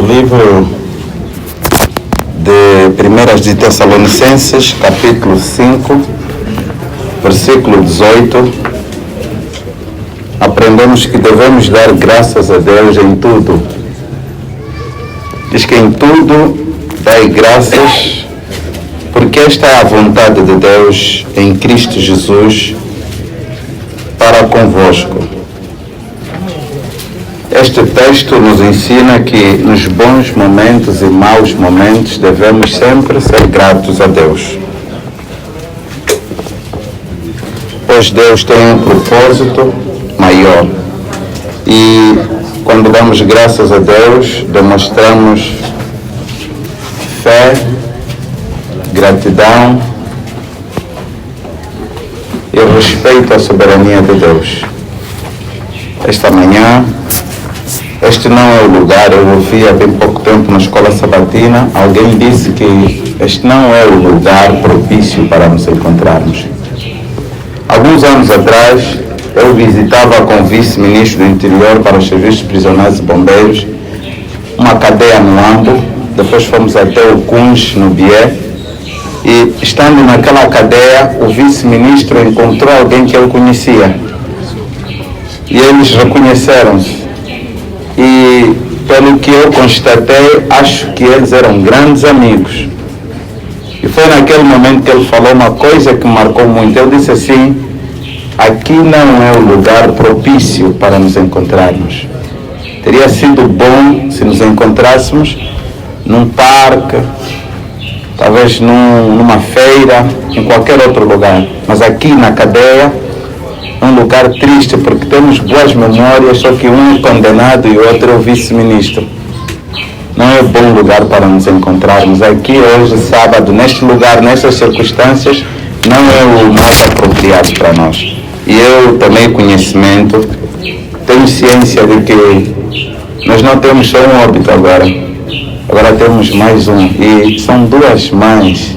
livro de 1 de Tessalonicenses, capítulo 5, versículo 18, aprendemos que devemos dar graças a Deus em tudo. Diz que em tudo dai graças, porque esta é a vontade de Deus em Cristo Jesus para convosco. Este texto nos ensina que nos bons momentos e maus momentos devemos sempre ser gratos a Deus. Pois Deus tem um propósito maior. E quando damos graças a Deus, demonstramos fé, gratidão e respeito à soberania de Deus. Esta manhã, este não é o lugar. Eu ouvi há bem pouco tempo na escola sabatina, alguém disse que este não é o lugar propício para nos encontrarmos. Alguns anos atrás, eu visitava com o vice-ministro do interior para os serviços prisionais e bombeiros uma cadeia no Ambo, depois fomos até o Cunge, no Bié, e estando naquela cadeia, o vice-ministro encontrou alguém que eu conhecia. E eles reconheceram-se. E pelo que eu constatei, acho que eles eram grandes amigos. E foi naquele momento que ele falou uma coisa que me marcou muito. Ele disse assim: aqui não é o lugar propício para nos encontrarmos. Teria sido bom se nos encontrássemos num parque, talvez numa feira, em qualquer outro lugar. Mas aqui na cadeia, um lugar triste, porque temos boas memórias, só que um é condenado e o outro é o vice-ministro. Não é bom lugar para nos encontrarmos. Aqui hoje, sábado, neste lugar, nestas circunstâncias, não é o mais apropriado para nós. E eu tomei conhecimento, tenho ciência de que nós não temos só um óbito agora temos mais um, e são duas mães.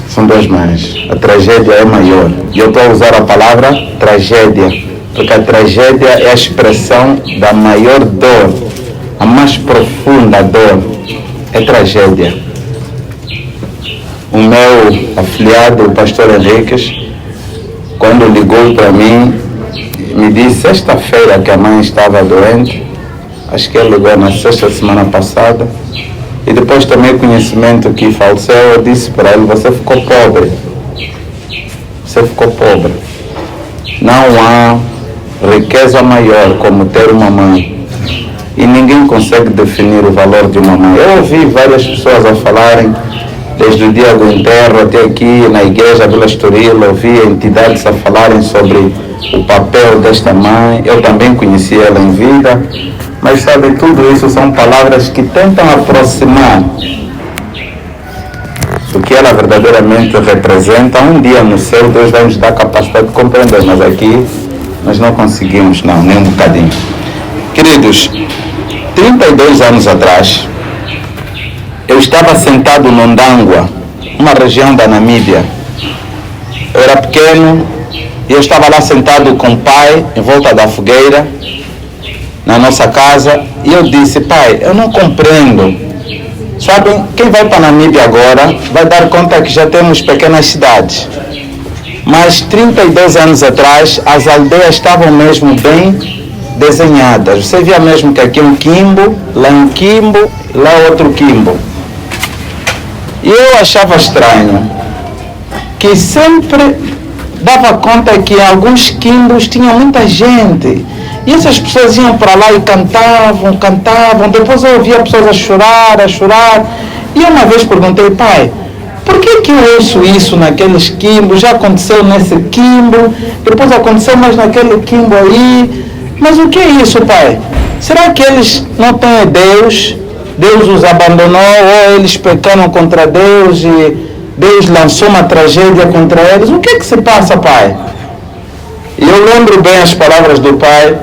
São duas mães. A tragédia é maior. E eu estou a usar a palavra tragédia, porque a tragédia é a expressão da maior dor, a mais profunda dor é tragédia. O meu afilhado, o pastor Henriques, quando ligou para mim, me disse sexta-feira que a mãe estava doente, acho que ele ligou na sexta semana passada, e depois tomei conhecimento que faleceu. Eu disse para ele: você ficou pobre. Você ficou pobre. Não há riqueza maior como ter uma mãe. E ninguém consegue definir o valor de uma mãe. Eu ouvi várias pessoas a falarem, desde o dia do enterro até aqui na igreja Vila Estoril, ouvi entidades a falarem sobre o papel desta mãe. Eu também conheci ela em vida. Mas sabe, tudo isso são palavras que tentam aproximar o que ela verdadeiramente representa. Um dia no céu Deus vai nos dar a capacidade de compreender, mas aqui nós não conseguimos, não, nem um bocadinho. Queridos, 32 anos atrás, eu estava sentado no Ndangwa, uma região da Namíbia. Eu era pequeno e eu estava lá sentado com o pai, em volta da fogueira, na nossa casa, e eu disse: pai, eu não compreendo. Sabem, quem vai para a Namíbia agora vai dar conta que já temos pequenas cidades. Mas 32 anos atrás, as aldeias estavam mesmo bem desenhadas. Você via mesmo que aqui um quimbo, lá um quimbo, lá outro quimbo. E eu achava estranho que sempre dava conta que em alguns quimbos tinha muita gente. E essas pessoas iam para lá e cantavam. Depois eu ouvia pessoas a chorar. E uma vez perguntei: pai, por que eu ouço isso naqueles quimbos? Já aconteceu nesse quimbo, depois aconteceu mais naquele quimbo aí. Mas o que é isso, pai? Será que eles não têm Deus? Deus os abandonou, ou eles pecaram contra Deus e Deus lançou uma tragédia contra eles? O que é que se passa, pai? E eu lembro bem as palavras do pai.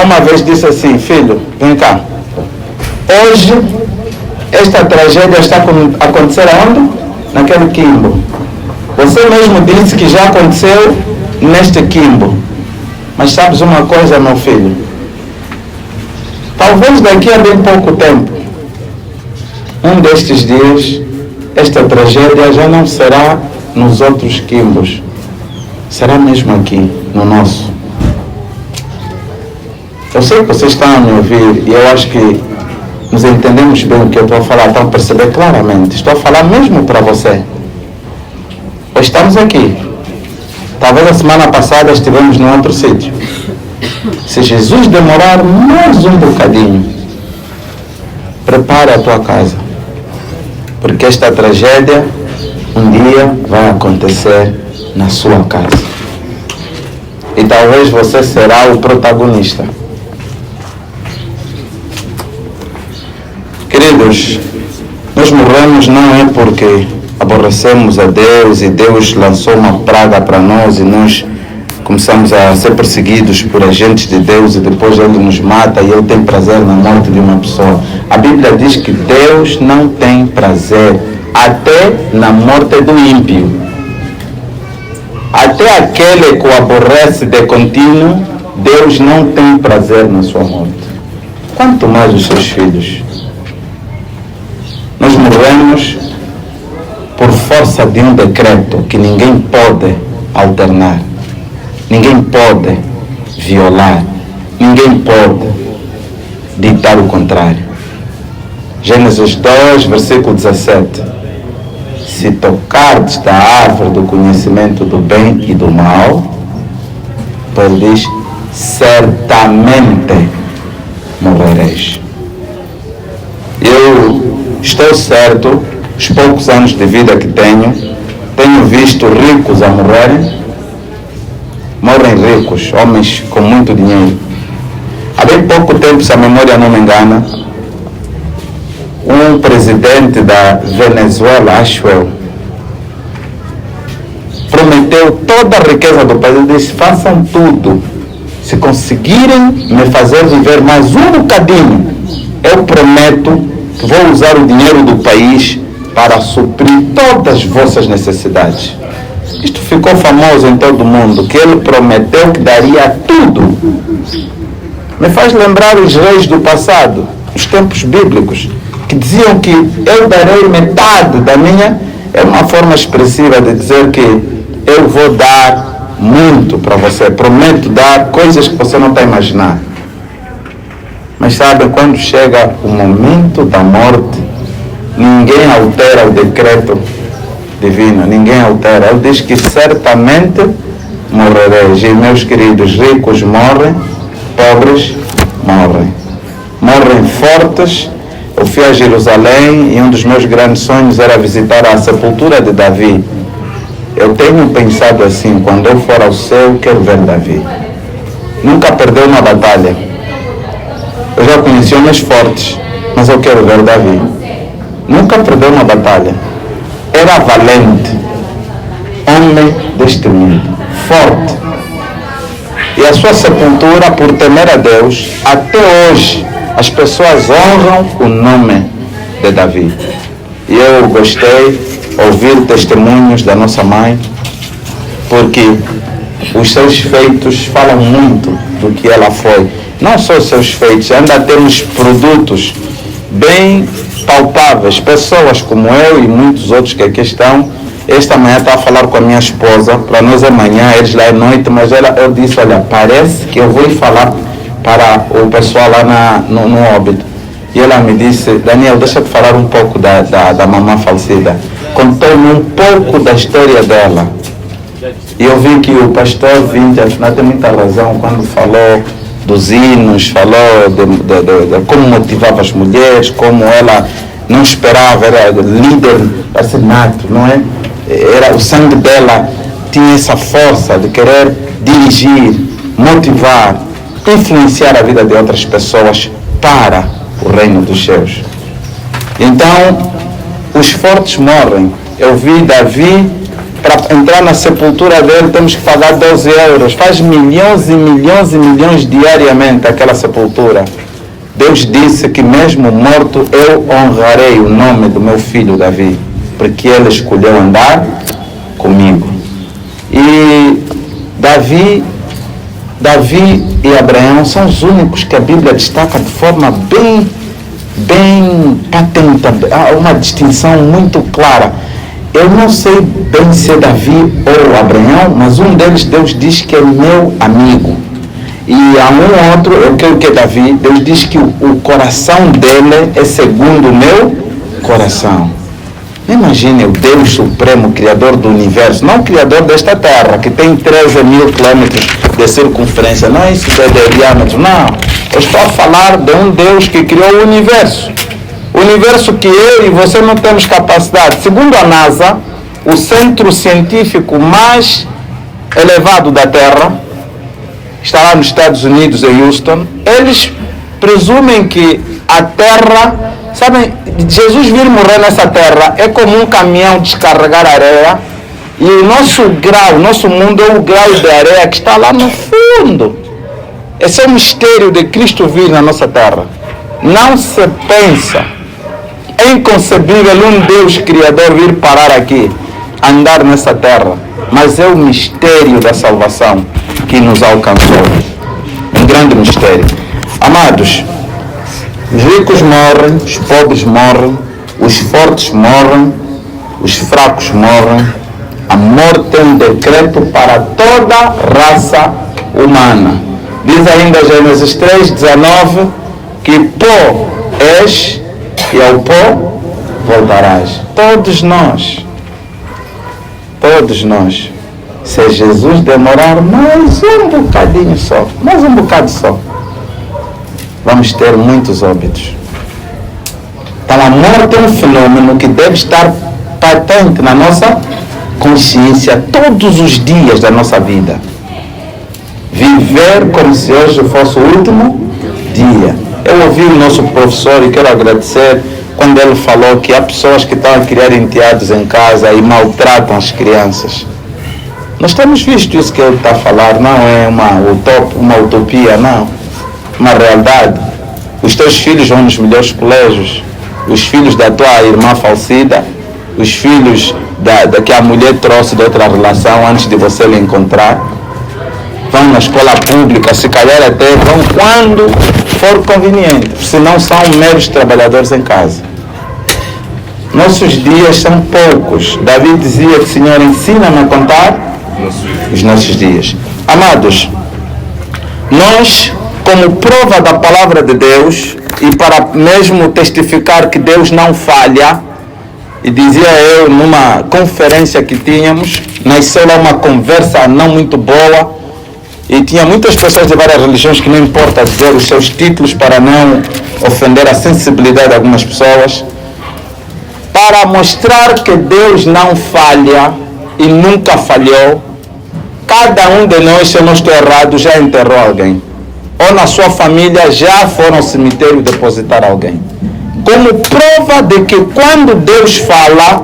Uma vez disse assim: filho, vem cá. Hoje, esta tragédia está a acontecer aonde? Naquele quimbo. Você mesmo disse que já aconteceu neste quimbo. Mas sabes uma coisa, meu filho? Talvez daqui a bem pouco tempo, um destes dias, esta tragédia já não será nos outros quimbos, será mesmo aqui, no nosso. Eu sei que vocês estão a me ouvir e eu acho que nos entendemos bem o que eu estou a falar, estão a perceber claramente. Estou a falar mesmo para você. Estamos aqui. Talvez a semana passada estivemos num outro sítio. Se Jesus demorar mais um bocadinho, prepara a tua casa. Porque esta tragédia um dia vai acontecer na sua casa. E talvez você será o protagonista. Queridos, nós morremos não é porque aborrecemos a Deus e Deus lançou uma praga para nós e nós começamos a ser perseguidos por agentes de Deus e depois Ele nos mata e Ele tem prazer na morte de uma pessoa. A Bíblia diz que Deus não tem prazer até na morte do ímpio. Até aquele que o aborrece de contínuo, Deus não tem prazer na sua morte. Quanto mais os seus filhos. Nós morremos por força de um decreto que ninguém pode alternar, ninguém pode violar, ninguém pode ditar o contrário. Gênesis 2, versículo 17. Se tocardes da árvore do conhecimento do bem e do mal, ele diz, certamente morrereis. Eu estou certo, os poucos anos de vida que tenho visto ricos a morrerem. Morrem ricos, homens com muito dinheiro. Há bem pouco tempo, se a memória não me engana, um presidente da Venezuela, acho eu, prometeu toda a riqueza do país. Ele disse, façam tudo. Se conseguirem me fazer viver mais um bocadinho, eu prometo que vou usar o dinheiro do país para suprir todas as vossas necessidades. Isto ficou famoso em todo o mundo, que ele prometeu que daria tudo. Me faz lembrar os reis do passado, os tempos bíblicos, que diziam que eu darei metade da minha. É uma forma expressiva de dizer que eu vou dar muito para você, prometo dar coisas que você não está a imaginar. Mas sabe, quando chega o momento da morte, ninguém altera o decreto divino, ninguém altera. Ele diz que certamente morrereis. E meus queridos, ricos morrem, pobres morrem. Morrem fortes. Eu fui a Jerusalém e um dos meus grandes sonhos era visitar a sepultura de Davi. Eu tenho pensado assim, quando eu for ao céu, quero ver Davi. Nunca perdeu uma batalha. Eu já conheci homens fortes, mas eu quero ver Davi. Nunca perdeu uma batalha. Era valente. Homem deste mundo. Forte. E a sua sepultura, por temer a Deus, até hoje, as pessoas honram o nome de Davi. E eu gostei de ouvir testemunhos da nossa mãe, porque os seus feitos falam muito do que ela foi. Não só os seus feitos, ainda temos produtos bem palpáveis. Pessoas como eu e muitos outros que aqui estão. Esta manhã estava a falar com a minha esposa, para nós é manhã, eles lá é noite, mas eu disse, olha, parece que eu vou ir falar para o pessoal lá no óbito. E ela me disse, Daniel, deixa eu te falar um pouco da mamã falecida. Contou-me um pouco da história dela. E eu vi que o pastor Vinte, afinal, tem muita razão quando falou dos hinos, falou de como motivava as mulheres, como ela não esperava, era líder, parece nato, não é? Era, o sangue dela tinha essa força de querer dirigir, motivar, influenciar a vida de outras pessoas para o reino dos céus. Então, os fortes morrem. Eu vi Davi, para entrar na sepultura dele temos que pagar 12 euros. Faz milhões e milhões e milhões diariamente aquela sepultura. Deus disse que mesmo morto eu honrarei o nome do meu filho Davi, porque ele escolheu andar comigo. E Davi Davi e Abraão são os únicos que a Bíblia destaca de forma bem patente, há uma distinção muito clara. Eu não sei bem se é Davi ou Abraão, mas um deles Deus diz que é meu amigo. E há um outro, eu creio que é Davi, Deus diz que o coração dele é segundo o meu coração. Imagine o Deus Supremo, Criador do Universo, não Criador desta Terra, que tem 13.000 quilômetros de circunferência, não é isso de diâmetro, não. Eu estou a falar de um Deus que criou o Universo. O Universo que eu e você não temos capacidade. Segundo a NASA, o centro científico mais elevado da Terra, está lá nos Estados Unidos, em Houston, eles presumem que a Terra, sabem, Jesus vir morrer nessa Terra é como um caminhão descarregar areia, e o nosso grau, nosso mundo é o grau de areia que está lá no fundo. Esse é o mistério de Cristo vir na nossa Terra. Não se pensa, é inconcebível um Deus Criador vir parar aqui, andar nessa Terra, mas é o mistério da salvação que nos alcançou. Um grande mistério. Amados, os ricos morrem, os pobres morrem, os fortes morrem, os fracos morrem. A morte é um decreto para toda raça humana. Diz ainda Gênesis 3:19 que pó és e ao pó voltarás. Todos nós, se Jesus demorar mais um bocadinho só, mais um bocado só, vamos ter muitos óbitos. Então a morte é um fenômeno que deve estar patente na nossa consciência todos os dias da nossa vida. Viver como se hoje fosse o último dia. Eu ouvi o nosso professor e quero agradecer quando ele falou que há pessoas que estão a criar enteados em casa e maltratam as crianças. Nós temos visto isso que ele está a falar, não é uma utopia, não. Uma realidade. Os teus filhos vão nos melhores colégios, os filhos da tua irmã falecida, os filhos da que a mulher trouxe de outra relação antes de você lhe encontrar, vão na escola pública, se calhar até vão quando for conveniente, senão são meros trabalhadores em casa. Nossos dias são poucos. Davi dizia que, Senhor, ensina-me a contar os nossos dias. Amados, nós, como prova da palavra de Deus e para mesmo testificar que Deus não falha, e dizia eu numa conferência que tínhamos, nasceu lá uma conversa não muito boa, e tinha muitas pessoas de várias religiões que não importa dizer os seus títulos para não ofender a sensibilidade de algumas pessoas, para mostrar que Deus não falha e nunca falhou. Cada um de nós, se eu não estou errado, já enterrou alguém, ou na sua família já foram ao cemitério depositar alguém, como prova de que quando Deus fala,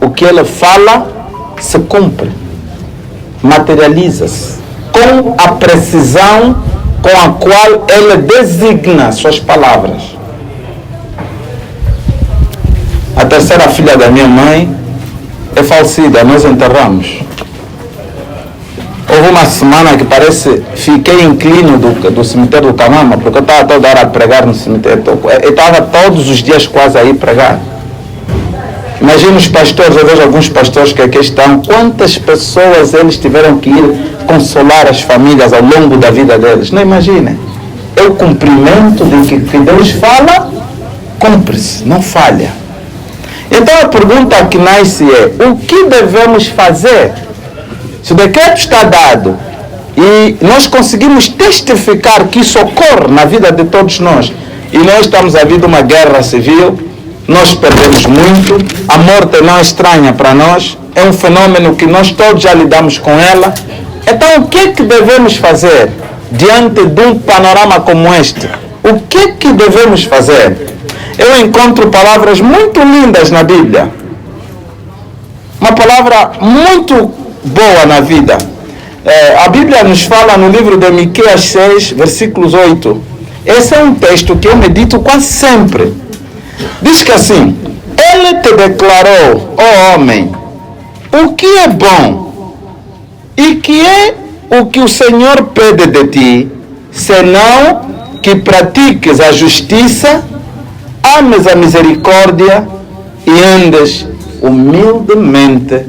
o que Ele fala se cumpre, materializa-se com a precisão com a qual Ele designa suas palavras. A terceira filha da minha mãe é falecida, nós enterramos. Houve uma semana que parece, fiquei inclino do cemitério do Camama, porque eu estava toda hora a pregar no cemitério. Eu estava todos os dias quase a ir pregar. Imagina os pastores, eu vejo alguns pastores que aqui estão, quantas pessoas eles tiveram que ir consolar as famílias ao longo da vida deles. Não imaginem. É o cumprimento de que Deus fala, cumpre-se, não falha. Então a pergunta que nasce é, o que devemos fazer? Se o decreto está dado e nós conseguimos testificar que isso ocorre na vida de todos nós, e nós estamos a vir de uma guerra civil, nós perdemos muito, a morte não é estranha para nós, é um fenômeno que nós todos já lidamos com ela. Então o que é que devemos fazer diante de um panorama como este? O que é que devemos fazer? Eu encontro palavras muito lindas na Bíblia, uma palavra muito boa na vida. A Bíblia nos fala no livro de Miqueias 6, versículos 8. Esse é um texto que eu medito quase sempre. Diz que assim, Ele te declarou, ó homem, o que é bom e que é o que o Senhor pede de ti, senão que pratiques a justiça, ames a misericórdia e andes humildemente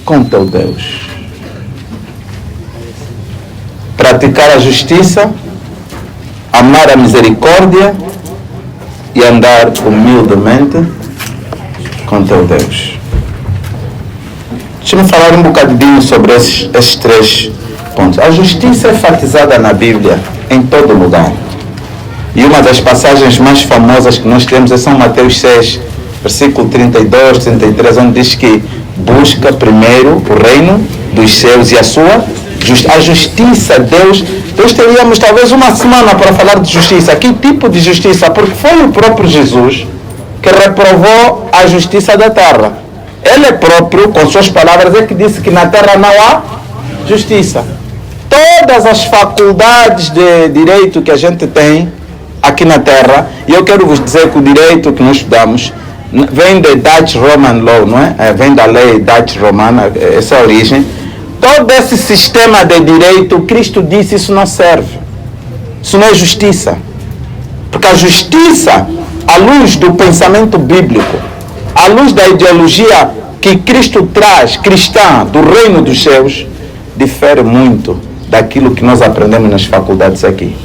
com teu Deus. Praticar a justiça, amar a misericórdia e andar humildemente com teu Deus. Deixa-me falar um bocadinho sobre esses 3 pontos. A justiça é enfatizada na Bíblia em todo lugar. E uma das passagens mais famosas que nós temos é São Mateus 6, versículo 32, 33, onde diz que busca primeiro o reino dos céus e a sua a justiça. Deus teríamos talvez uma semana para falar de justiça. Que tipo de justiça? Porque foi o próprio Jesus que reprovou a justiça da terra. Ele próprio, com suas palavras, é que disse que na terra não há justiça. Todas as faculdades de direito que a gente tem aqui na terra, e eu quero vos dizer que o direito que nós estudamos vem de Dutch Roman Law, não é? Vem da lei Dutch Romana, essa é a origem. Todo esse sistema de direito, Cristo disse, isso não serve. Isso não é justiça. Porque a justiça, à luz do pensamento bíblico, à luz da ideologia que Cristo traz, cristã, do reino dos céus, difere muito daquilo que nós aprendemos nas faculdades aqui.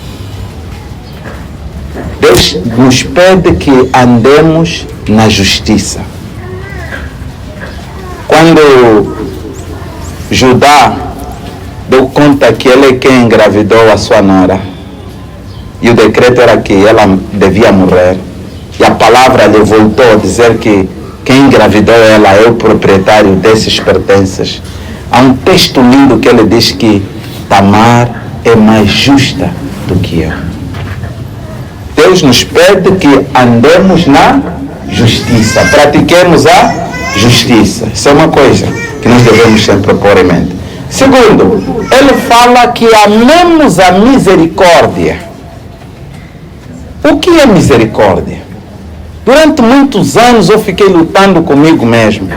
Deus nos pede que andemos na justiça. Quando Judá deu conta que ele é quem engravidou a sua nora, e o decreto era que ela devia morrer, e a palavra lhe voltou a dizer que quem engravidou ela é o proprietário desses pertences. Há um texto lindo que ele diz que Tamar é mais justa do que eu. Deus nos pede que andemos na justiça, pratiquemos a justiça. Isso é uma coisa que nós devemos sempre pôr em mente. Segundo, ele fala que amemos a misericórdia. O que é misericórdia? Durante muitos anos eu fiquei lutando comigo mesmo.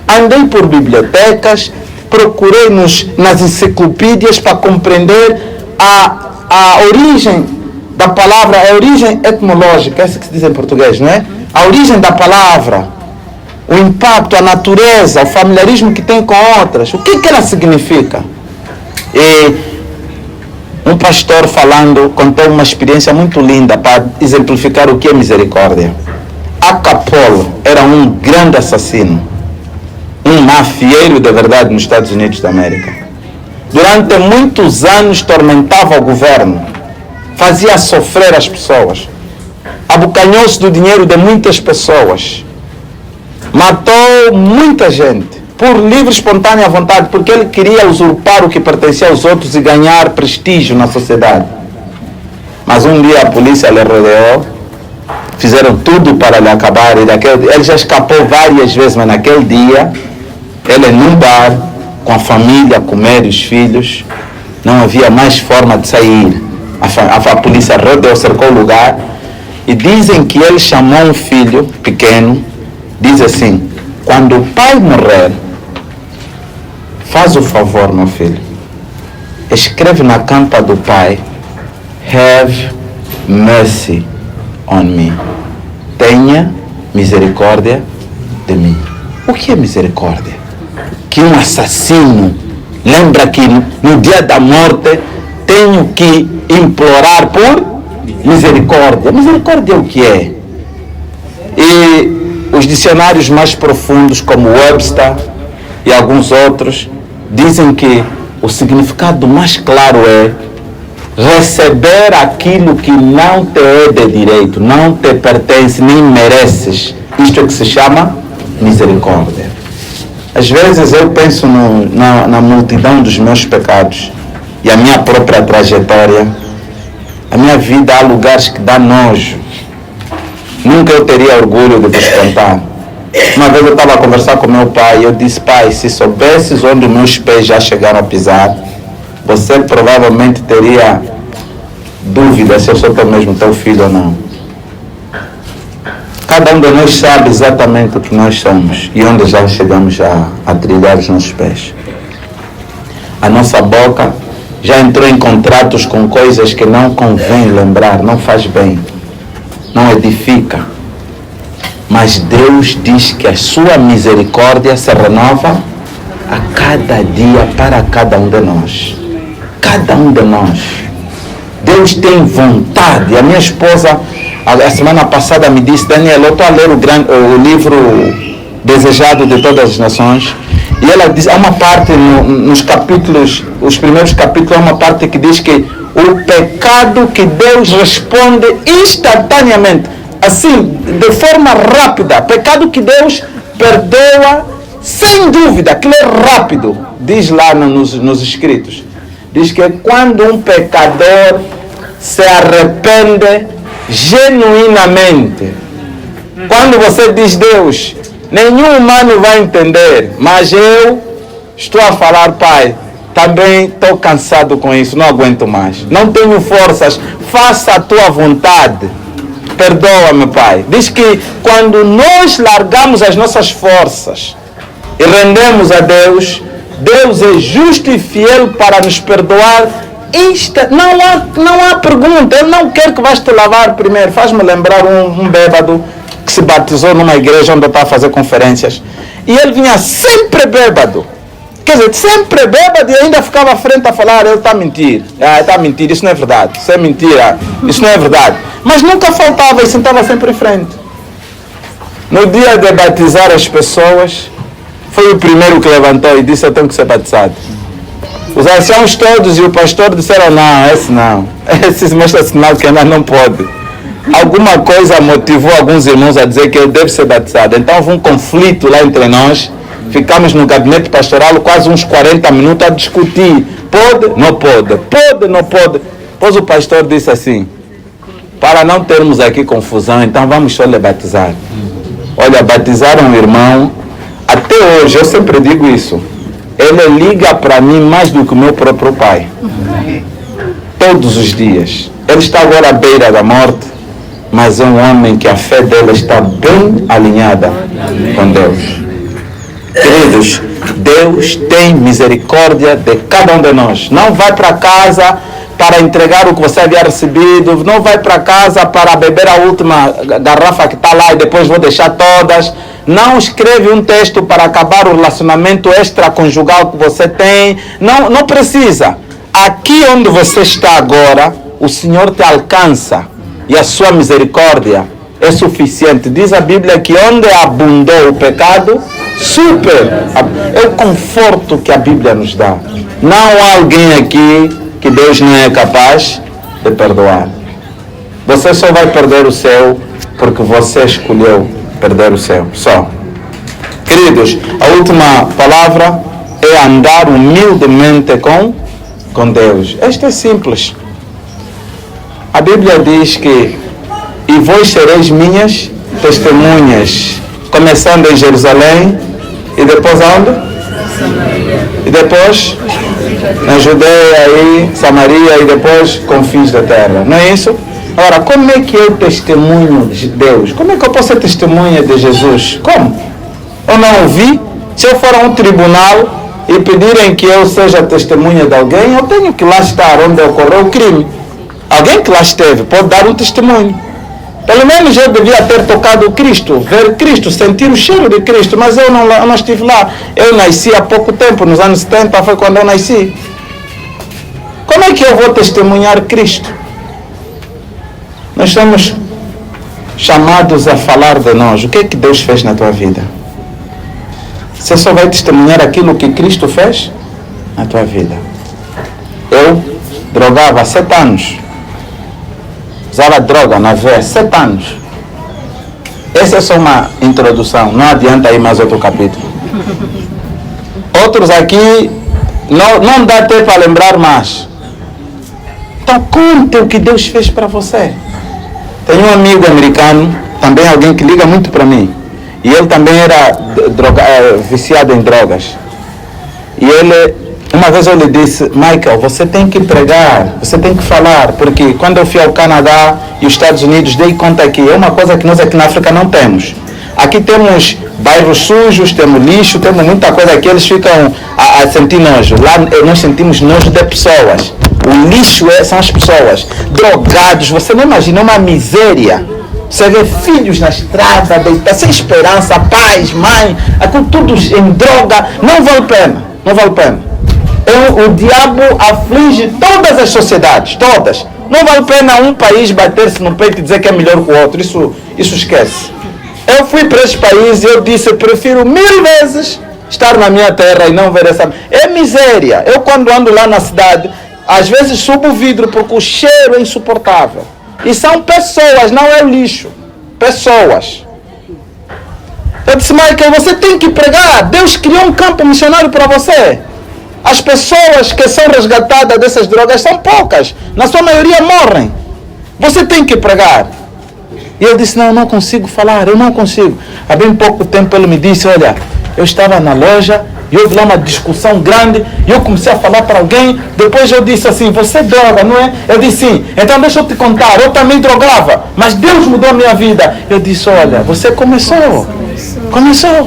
Andei por bibliotecas, procurei nas enciclopédias para compreender a origem da palavra, a origem etimológica, essa que se diz em português, não é? A origem da palavra, o impacto, a natureza, o familiarismo que tem com outras. O que ela significa? E um pastor falando, contou uma experiência muito linda para exemplificar o que é misericórdia. Acapulco era um grande assassino, um mafieiro de verdade nos Estados Unidos da América. Durante muitos anos tormentava o governo, fazia sofrer as pessoas, abocanhou-se do dinheiro de muitas pessoas, matou muita gente por livre e espontânea vontade, porque ele queria usurpar o que pertencia aos outros e ganhar prestígio na sociedade. Mas um dia a polícia lhe rodeou, fizeram tudo para lhe acabar, e ele já escapou várias vezes, mas naquele dia, ele num bar, com a família, a comer os filhos, não havia mais forma de sair. A polícia rodeou, cercou o lugar, e dizem que ele chamou um filho pequeno, diz assim: quando o pai morrer, faz o favor, meu filho, escreve na campa do pai, have mercy on me. Tenha misericórdia de mim. O que é misericórdia? Que um assassino lembra que no dia da morte tenho que implorar por misericórdia. Misericórdia é o que é? E os dicionários mais profundos, como Webster e alguns outros, dizem que o significado mais claro é receber aquilo que não te é de direito, não te pertence, nem mereces. Isto é que se chama misericórdia. Às vezes eu penso na multidão dos meus pecados e a minha própria trajetória. A minha vida, há lugares que dá nojo. Nunca eu teria orgulho de vos contar. Uma vez eu estava a conversar com meu pai e eu disse: pai, se soubesses onde meus pés já chegaram a pisar, você provavelmente teria dúvida se eu sou mesmo teu filho ou não. Cada um de nós sabe exatamente o que nós somos e onde já chegamos a trilhar os nossos pés. A nossa boca já entrou em contratos com coisas que não convém lembrar, não faz bem, não edifica. Mas Deus diz que a sua misericórdia se renova a cada dia para cada um de nós. Cada um de nós. Deus tem vontade. A minha esposa, a semana passada, me disse: Daniel, eu estou a ler o livro Desejado de Todas as Nações. E ela diz, há uma parte nos capítulos, os primeiros capítulos, há uma parte que diz que o pecado que Deus responde instantaneamente, assim, de forma rápida, pecado que Deus perdoa sem dúvida, aquilo é rápido, diz lá nos escritos. Diz que quando um pecador se arrepende genuinamente, quando você diz: Deus, nenhum humano vai entender, mas eu estou a falar: Pai, também estou cansado com isso, não aguento mais, não tenho forças, faça a tua vontade, perdoa-me, Pai. Diz que quando nós largamos as nossas forças e rendemos a Deus, Deus é justo e fiel para nos perdoar. Não há pergunta. Ele não quer que vais te lavar primeiro. Faz-me lembrar um bêbado que se batizou numa igreja onde eu estava a fazer conferências. E ele vinha sempre bêbado. Quer dizer, sempre bêbado, e ainda ficava à frente a falar: ele está a mentir. Está a mentir, isso não é verdade. Isso é mentira, isso não é verdade. Mas nunca faltava e sentava sempre em frente. No dia de batizar as pessoas, foi o primeiro que levantou e disse: eu tenho que ser batizado. Os anciãos todos e o pastor disseram: não, esse não. Esse mostra sinal que ainda não pode. Alguma coisa motivou alguns irmãos a dizer que ele deve ser batizado. Então houve um conflito lá entre nós. Ficamos no gabinete pastoral quase uns 40 minutos a discutir. Pode? Não pode. Pode? Não pode. Depois o pastor disse assim: para não termos aqui confusão, então vamos só lhe batizar. Olha, batizaram um irmão. Até hoje, eu sempre digo isso, ele liga para mim mais do que o meu próprio pai. Todos os dias. Ele está agora à beira da morte, mas é um homem que a fé dele está bem alinhada com Deus. Queridos, Deus tem misericórdia de cada um de nós. Não vai para casa para entregar o que você havia recebido, não vai para casa para beber a última garrafa que está lá e depois vou deixar todas. Não escreve um texto para acabar o relacionamento extraconjugal que você tem. Não precisa. Aqui onde você está agora, o Senhor te alcança e a sua misericórdia é suficiente. Diz a Bíblia que onde abundou o pecado, é o conforto que a Bíblia nos dá. Não há alguém aqui que Deus não é capaz de perdoar. Você só vai perder o céu porque você escolheu perder o céu. Só. Queridos, a última palavra é andar humildemente com Deus. Isto é simples. A Bíblia diz que: e vós sereis minhas testemunhas, começando em Jerusalém, e depois aonde? E depois na Judeia e Samaria, e depois confins da terra. Não é isso? Agora, como é que eu testemunho de Deus? Como é que eu posso ser testemunha de Jesus? Como? Eu não ouvi. Se eu for a um tribunal e pedirem que eu seja testemunha de alguém, eu tenho que lá estar onde ocorreu o crime. Alguém que lá esteve pode dar um testemunho. Pelo menos eu devia ter tocado Cristo, ver Cristo, sentir o cheiro de Cristo, mas eu não estive lá. Eu nasci há pouco tempo, nos anos 70 foi quando eu nasci. Como é que eu vou testemunhar Cristo? Nós somos chamados a falar de nós. O que é que Deus fez na tua vida? Você só vai testemunhar aquilo que Cristo fez na tua vida. Eu drogava há 7 anos. Usava droga na veia 7 anos. Essa é só uma introdução. Não adianta ir mais outro capítulo. Outros aqui não dá tempo para lembrar mais. Então conte o que Deus fez para você. Tenho um amigo americano, também alguém que liga muito para mim. E ele também era viciado em drogas. E uma vez eu lhe disse: Michael, você tem que pregar, você tem que falar, porque quando eu fui ao Canadá e os Estados Unidos, dei conta que é uma coisa que nós aqui na África não temos. Aqui temos bairros sujos, temos lixo, temos muita coisa que eles ficam a sentir nojo. Lá nós sentimos nojo de pessoas. O lixo são as pessoas. Drogados, você não imagina uma miséria. Você vê filhos na estrada, sem esperança, pais, mãe, aquilo tudo em droga. Não vale a pena. Não vale a pena. O diabo aflige todas as sociedades, todas. Não vale a pena um país bater-se no peito e dizer que é melhor que o outro. Isso esquece. Eu fui para esses países e eu disse, eu prefiro 1000 vezes estar na minha terra e não ver essa... É miséria. Eu quando ando lá na cidade, às vezes subo o vidro porque o cheiro é insuportável. E são pessoas, não é lixo. Pessoas. Eu disse, Michael, você tem que pregar. Deus criou um campo missionário para você. As pessoas que são resgatadas dessas drogas são poucas. Na sua maioria morrem. Você tem que pregar. E eu disse, não consigo falar, eu não consigo. Há bem pouco tempo ele me disse, olha, eu estava na loja e houve lá uma discussão grande e eu comecei a falar para alguém. Depois eu disse assim, você droga, não é? Eu disse, sim. Então deixa eu te contar, eu também drogava, mas Deus mudou a minha vida. Eu disse, olha, você começou.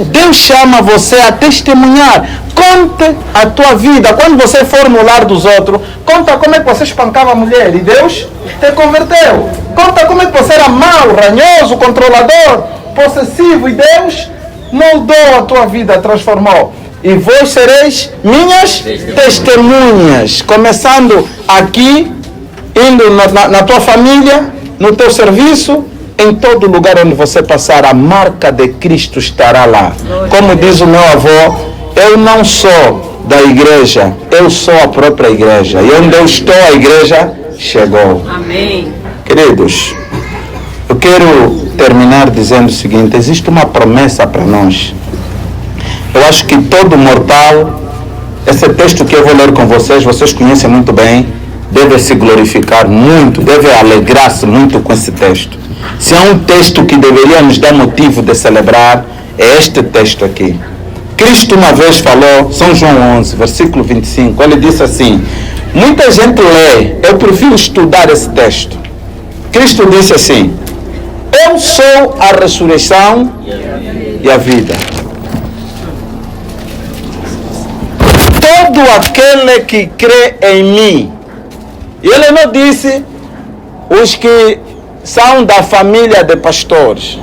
Deus chama você a testemunhar. Conte a tua vida. Quando você for no lar dos outros, conta como é que você espancava a mulher e Deus te converteu. Conta como é que você era mau, ranhoso, controlador, possessivo e Deus moldou a tua vida, transformou. E vós sereis minhas testemunhas. Começando aqui, indo na tua família, no teu serviço, em todo lugar onde você passar, a marca de Cristo estará lá. Como diz o meu avô, eu não sou da igreja, eu sou a própria igreja. E onde eu estou, a igreja chegou. Amém. Queridos, eu quero terminar dizendo o seguinte, existe uma promessa para nós. Eu acho que todo mortal, esse texto que eu vou ler com vocês conhecem muito bem, deve se glorificar muito, deve alegrar-se muito com esse texto. Se há um texto que deveria nos dar motivo de celebrar, é este texto aqui. Cristo uma vez falou, São João 11, versículo 25, ele disse assim, muita gente lê, eu prefiro estudar esse texto. Cristo disse assim, eu sou a ressurreição e a vida. Todo aquele que crê em mim, e ele não disse os que são da família de pastores,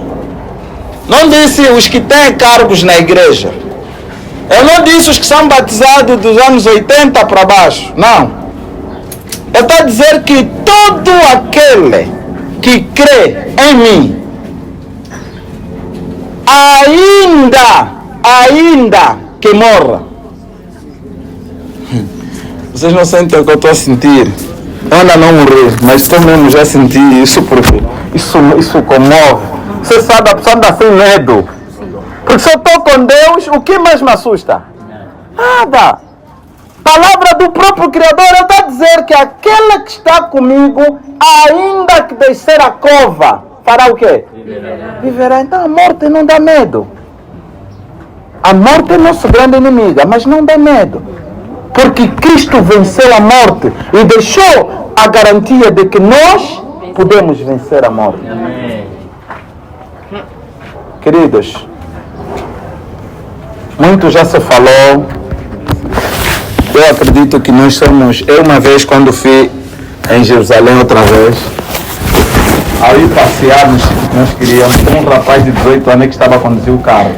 não disse os que têm cargos na igreja, ele não disse os que são batizados dos anos 80 para baixo, não. Ele está a dizer que todo aquele que crê em mim, ainda que morra. Vocês não sentem o que eu estou a sentir. Eu ainda não morri, mas estou mesmo já senti isso porque isso comove. Você sabe, a pessoa anda sem medo. Porque se eu estou com Deus, o que mais me assusta? Nada. Palavra do próprio Criador, ele está a dizer que aquele que está comigo, ainda que descer a cova, fará o quê? Viverá. Então a morte não dá medo. A morte é nossa grande inimiga, mas não dá medo. Porque Cristo venceu a morte e deixou a garantia de que nós podemos vencer a morte. Queridos, muito já se falou. Eu acredito que nós somos... Eu uma vez, quando fui em Jerusalém outra vez, ao ir passear, nós queríamos um rapaz de 18 anos que estava a conduzir o carro.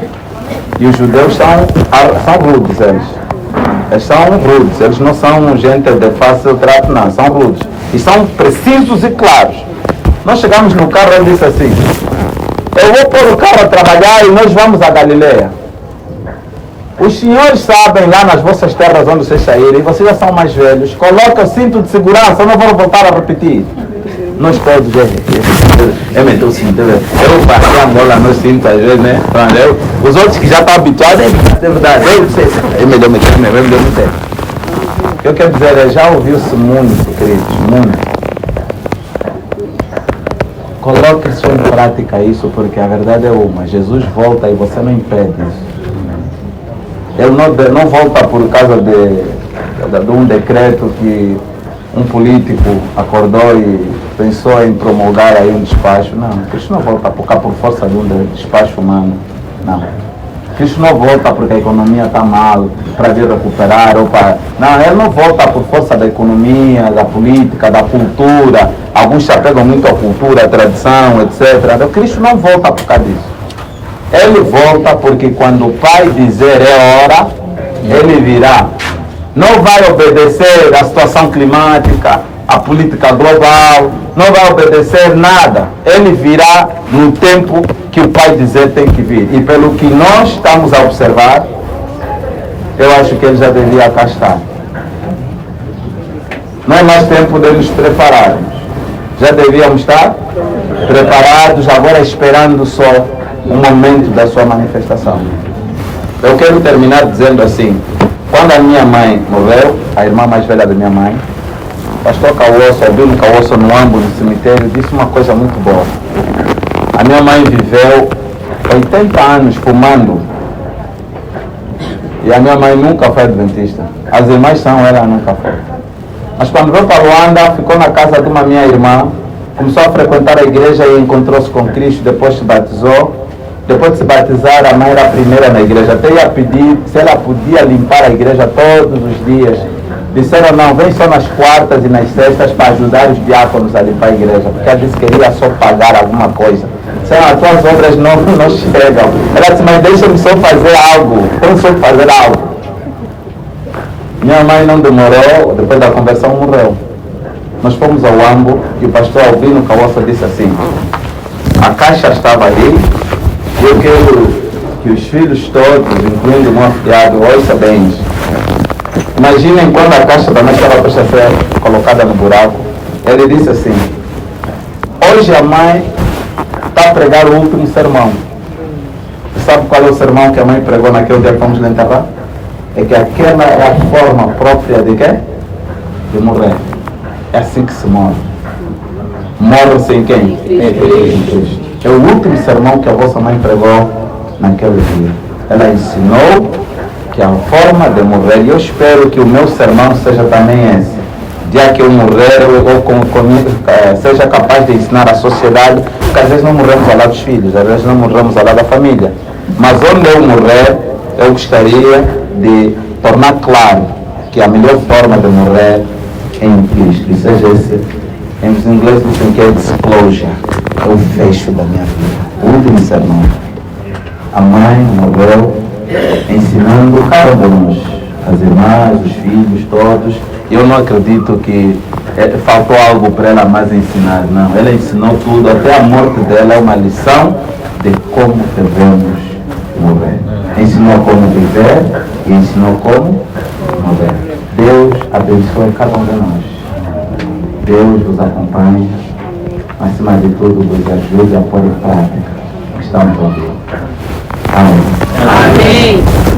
E os judeus são rudes, eles são rudes, eles não são gente de fácil trato, não, são rudes. E são precisos e claros. Nós chegamos no carro e ele disse assim, eu vou pôr o carro a trabalhar e nós vamos a Galileia. Os senhores sabem lá nas vossas terras onde vocês saírem, vocês já são mais velhos, coloca o cinto de segurança, eu não vou voltar a repetir. Nós todos, eu meto o cinto, eu passei a bola no cinto às vezes, né? Os outros que já estão habituados, é verdade, eu me deu muito tempo. Eu quero dizer, já ouviu-se muito, queridos, muito. Coloque só em prática isso, porque a verdade é uma, Jesus volta e você não impede isso. Ele não volta por causa de um decreto que um político acordou e pensou em promulgar aí um despacho. Não, Cristo não volta por força de um despacho humano. Não. Cristo não volta porque a economia está mal, para vir recuperar. Não, ele não volta por força da economia, da política, da cultura. Alguns se apegam muito à cultura, à tradição, etc. Cristo não volta por causa disso. Ele volta porque quando o Pai dizer é hora, ele virá. Não vai obedecer à situação climática, à política global, não vai obedecer nada. Ele virá no tempo que o Pai dizer tem que vir. E pelo que nós estamos a observar, eu acho que ele já devia cá estar. Não é mais tempo de nos prepararmos. Já devíamos estar preparados, agora esperando só o momento da sua manifestação. Eu quero terminar dizendo assim: quando a minha mãe morreu, a irmã mais velha da minha mãe, o pastor Cauosso, Albino Cauosso, no âmbulo do cemitério, disse uma coisa muito boa. A minha mãe viveu 80 anos fumando. E a minha mãe nunca foi adventista. As irmãs são, ela nunca foi. Mas quando veio para Luanda, ficou na casa de uma minha irmã, começou a frequentar a igreja e encontrou-se com Cristo, depois se batizou. Depois de se batizar, a mãe era a primeira na igreja. Até ia pedir se ela podia limpar a igreja todos os dias. Disseram, não, vem só nas quartas e nas sextas para ajudar os diáconos a limpar a igreja. Porque ela disse que queria só pagar alguma coisa. Disseram, as tuas obras não chegam. Ela disse, mas deixa-me só fazer algo. Vamos só fazer algo. Minha mãe não demorou, depois da conversão morreu. Nós fomos ao Ambo e o pastor Albino Cauosso disse assim: a caixa estava ali. Eu quero que os filhos todos, incluindo o meu afilhado, ouçam bem isso. Imaginem quando a caixa também estava para ser colocada no buraco. Ele disse assim: hoje a mãe está a pregar o último sermão. Sabe qual é o sermão que a mãe pregou naquele dia que fomos lhe enterrar? É que aquela é a forma própria de quê? De morrer. É assim que se morre. Morre-se em quem? Em Cristo. É o último sermão que a vossa mãe pregou naquele dia. Ela ensinou que a forma de morrer, e eu espero que o meu sermão seja também esse. Dia que eu morrer, seja capaz de ensinar à sociedade, porque às vezes não morremos ao lado dos filhos, às vezes não morremos ao lado da família. Mas onde eu morrer, eu gostaria de tornar claro que a melhor forma de morrer é em Cristo. E seja esse, em inglês dizem que é disclosure. É o fecho da minha vida. O último sermão. A mãe morreu ensinando cada um de nós, as irmãs, os filhos, todos. Eu não acredito que faltou algo para ela mais ensinar, não. Ela ensinou tudo, até a morte dela é uma lição de como devemos morrer. Ensinou como viver e ensinou como morrer. Deus abençoe cada um de nós. Deus vos acompanhe. Acima de tudo, vos ajude a pôr em prática o que estamos ouvindo. Amém. Amém.